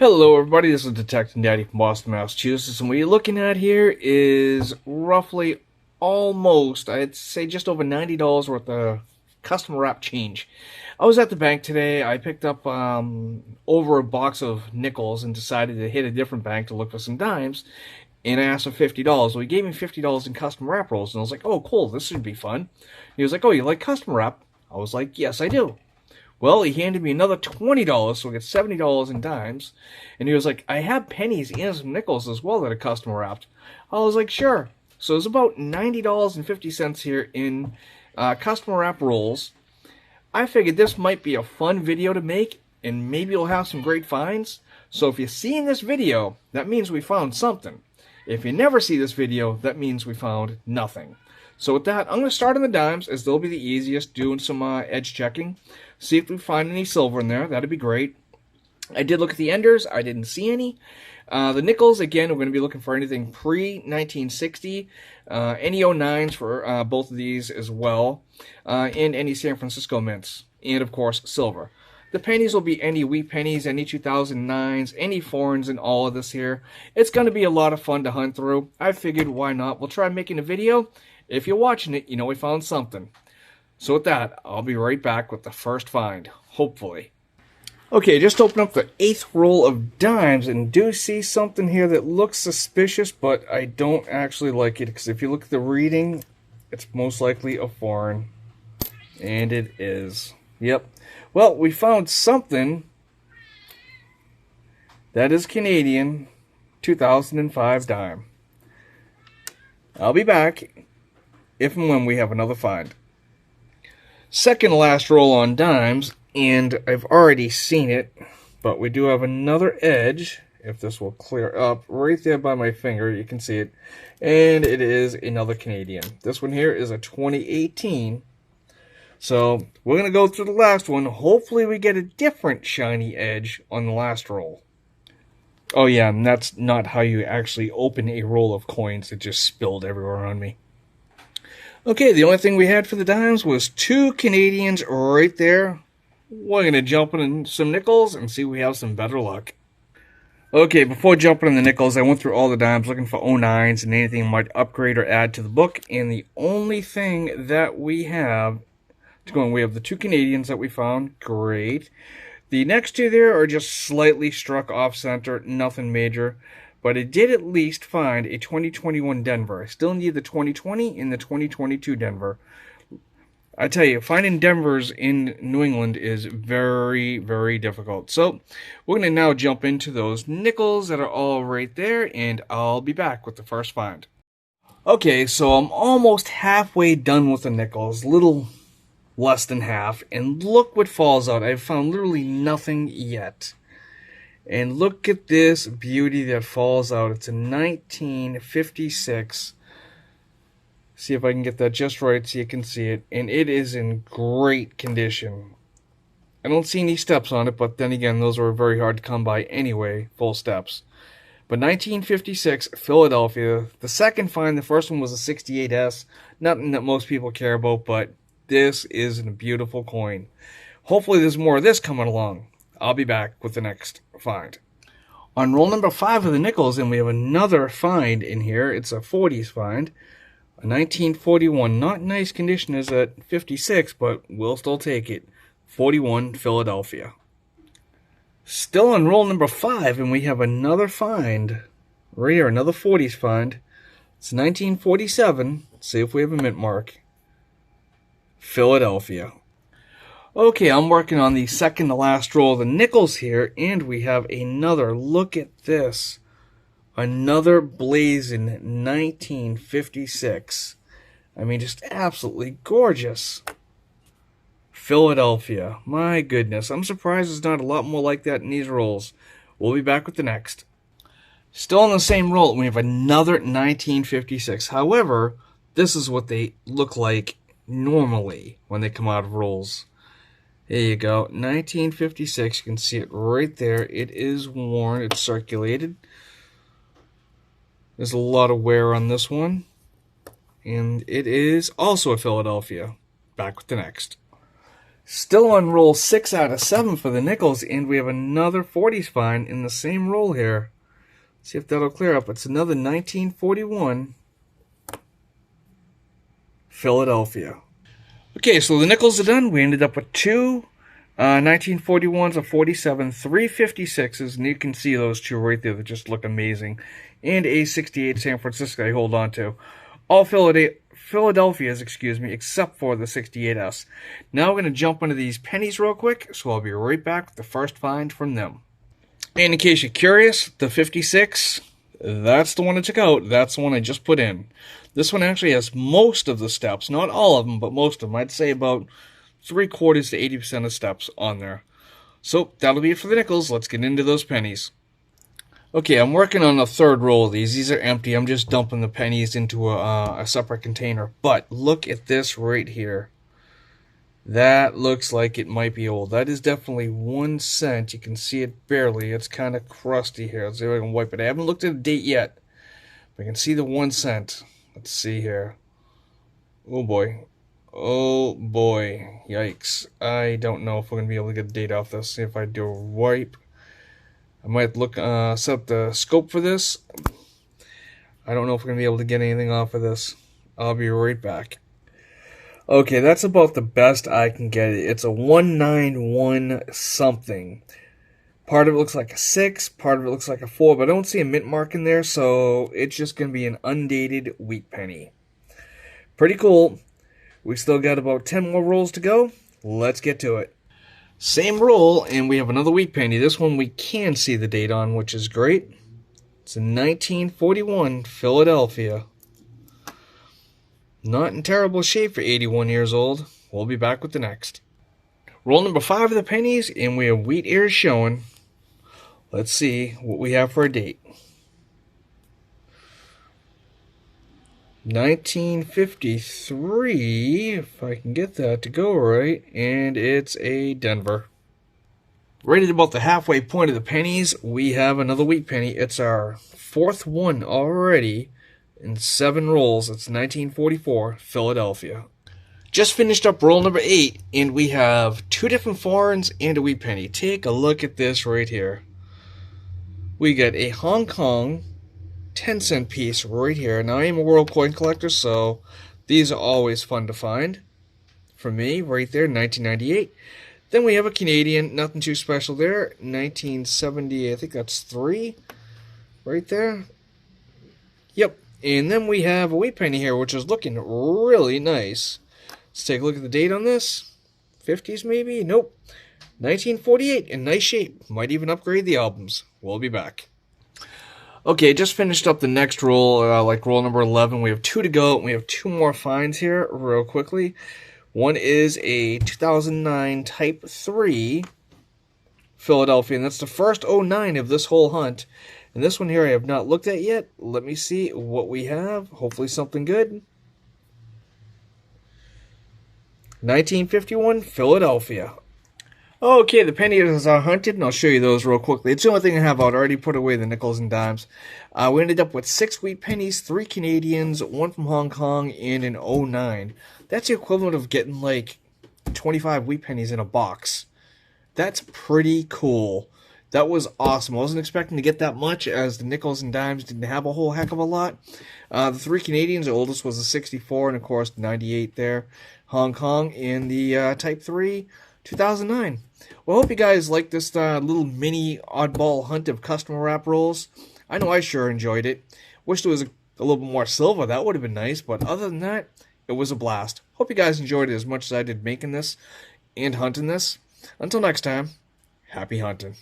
Hello everybody, this is Detective Daddy from Boston, Massachusetts, and what you're looking at here is roughly almost, I'd say just over $90 worth of customer wrap change. I was at the bank today, I picked up over a box of nickels and decided to hit a different bank to look for some dimes, and I asked for $50. Well, he gave me $50 in customer wrap rolls, and I was like, oh cool, this should be fun. He was like, oh, you like customer wrap? I was like, yes I do. Well, he handed me another $20, so we get $70 in dimes. And he was like, I have pennies and some nickels as well that are customer wrapped. I was like, sure. So it's about $90.50 here in customer wrap rolls. I figured this might be a fun video to make, and maybe you'll have some great finds. So if you're seeing this video, that means we found something. If you never see this video, that means we found nothing. So with that, I'm going to start on the dimes, as they'll be the easiest, doing some edge checking. See if we find any silver in there. That'd be great. I did look at the enders. I didn't see any. The nickels, again, we're going to be looking for anything pre-1960. Any 09s for both of these as well. And any San Francisco mints. And, of course, silver. The pennies will be any wheat pennies, any 2009s, any foreigns, and all of this here. It's going to be a lot of fun to hunt through. I figured, why not? We'll try making a video. If you're watching it, you know we found something. So with that, I'll be right back with the first find, hopefully. Okay, just open up the 8th roll of dimes and do see something here that looks suspicious, but I don't actually like it, because if you look at the reading, it's most likely a foreign. And it is. Yep. Well, we found something that is Canadian 2005 dime. I'll be back if and when we have another find. Second to last roll on dimes, and I've already seen it, but we do have another edge, if this will clear up, right there by my finger, you can see it, and it is another Canadian. This one here is a 2018, so we're going to go through the last one. Hopefully we get a different shiny edge on the last roll. Oh yeah, and that's not how you actually open a roll of coins. It just spilled everywhere on me. Okay, the only thing we had for the dimes was 2 Canadians right there. We're going to jump in some nickels and see if we have some better luck. Okay, before jumping in the nickels, I went through all the dimes looking for 09s and anything might upgrade or add to the book. And the only thing that we have to go on, we have the 2 Canadians that we found. Great. The next two there are just slightly struck off center, nothing major. But I did at least find a 2021 Denver. I still need the 2020 and the 2022 Denver. I tell you, finding Denvers in New England is very, very difficult. So we're going to now jump into those nickels that are all right there, and I'll be back with the first find. Okay, so I'm almost halfway done with the nickels, little less than half, and look what falls out. I've found literally nothing yet. And look at this beauty that falls out. It's a 1956. See if I can get that just right so you can see it. And it is in great condition. I don't see any steps on it, but then again, those are very hard to come by anyway, full steps. But 1956, Philadelphia. The second find, the first one was a 68S. Nothing that most people care about, but this is a beautiful coin. Hopefully there's more of this coming along. I'll be back with the next find. On roll number 5 of the nickels, and we have another find in here. It's a 40s find. A 1941. Not in nice condition as a 56, but we'll still take it. 41, Philadelphia. Still on roll number 5, and we have another find. Right here, another 40s find. It's 1947. Let's see if we have a mint mark. Philadelphia. Okay, I'm working on the second to last roll of the nickels here, and we have another. Look at this. Another blazing 1956. I mean, just absolutely gorgeous. Philadelphia. My goodness. I'm surprised there's not a lot more like that in these rolls. We'll be back with the next. Still on the same roll, we have another 1956. However, this is what they look like normally when they come out of rolls. There you go, 1956, you can see it right there. It is worn, it's circulated. There's a lot of wear on this one. And it is also a Philadelphia. Back with the next. Still on roll 6 out of 7 for the nickels, and we have another 40s find in the same roll here. Let's see if that'll clear up. It's another 1941 Philadelphia. Okay, so the nickels are done. We ended up with two 1941s, a 47, three 56s, and you can see those two right there that just look amazing, and a 68 San Francisco I hold on to. All Philadelphia's, except for the 68S. Now we're going to jump into these pennies real quick, so I'll be right back with the first find from them. And in case you're curious, the 56, that's the one I took out. That's the one I just put in. This one actually has most of the steps, not all of them, but most of them. I'd say about 3/4 to 80% of steps on there. So that'll be it for the nickels. Let's get into those pennies. Okay, I'm working on a third roll of these. These are empty. I'm just dumping the pennies into a separate container. But look at this right here. That looks like it might be old. That is definitely 1 cent. You can see it barely. It's kind of crusty here. Let's see if I can wipe it. I haven't looked at the date yet. But I can see the 1 cent. Let's see here. Oh boy. Oh boy. Yikes. I don't know if we're going to be able to get a date off this. See if I do a wipe. I might look set up the scope for this. I don't know if we're going to be able to get anything off of this. I'll be right back. Okay, that's about the best I can get it. It's a 191 something. Part of it looks like a 6, part of it looks like a 4, but I don't see a mint mark in there, so it's just going to be an undated wheat penny. Pretty cool. We still got about 10 more rolls to go. Let's get to it. Same roll, and we have another wheat penny. This one we can see the date on, which is great. It's a 1941 Philadelphia. Not in terrible shape for 81 years old. We'll be back with the next. Roll number 5 of the pennies, and we have wheat ears showing. Let's see what we have for a date. 1953, if I can get that to go right, and it's a Denver. Right at about the halfway point of the pennies, we have another wheat penny. It's our 4th one already. In 7 rolls, it's 1944 Philadelphia. Just finished up roll number 8, and we have 2 different foreigns and a wheat penny. Take a look at this right here. We got a Hong Kong 10-cent piece right here. Now, I am a world coin collector, so these are always fun to find. For me, right there, 1998. Then we have a Canadian, nothing too special there, 1970, I think that's 3, right there. Yep. And then we have a wheat penny here, which is looking really nice. Let's take a look at the date on this. 50s maybe? Nope. 1948, in nice shape. Might even upgrade the albums. We'll be back. Okay, just finished up the next roll, like roll number 11. We have 2 to go. We have 2 more finds here real quickly. One is a 2009 Type 3 Philadelphia, and that's the first 09 of this whole hunt. And this one here I have not looked at yet. Let me see what we have. Hopefully something good. 1951 Philadelphia. Okay, the pennies are hunted, and I'll show you those real quickly. It's the only thing I have out. I already put away the nickels and dimes. We ended up with 6 wheat pennies, 3 Canadians, 1 from Hong Kong, and an 09. That's the equivalent of getting like 25 wheat pennies in a box. That's pretty cool. That was awesome. I wasn't expecting to get that much, as the nickels and dimes didn't have a whole heck of a lot. The 3 Canadians, the oldest was a 64, and of course the 98 there. Hong Kong, and the Type 3, 2009. Well, I hope you guys like this little mini oddball hunt of customer wrap rolls. I know I sure enjoyed it. Wish there was a little bit more silver. That would have been nice, but other than that, it was a blast. Hope you guys enjoyed it as much as I did making this and hunting this. Until next time, happy hunting.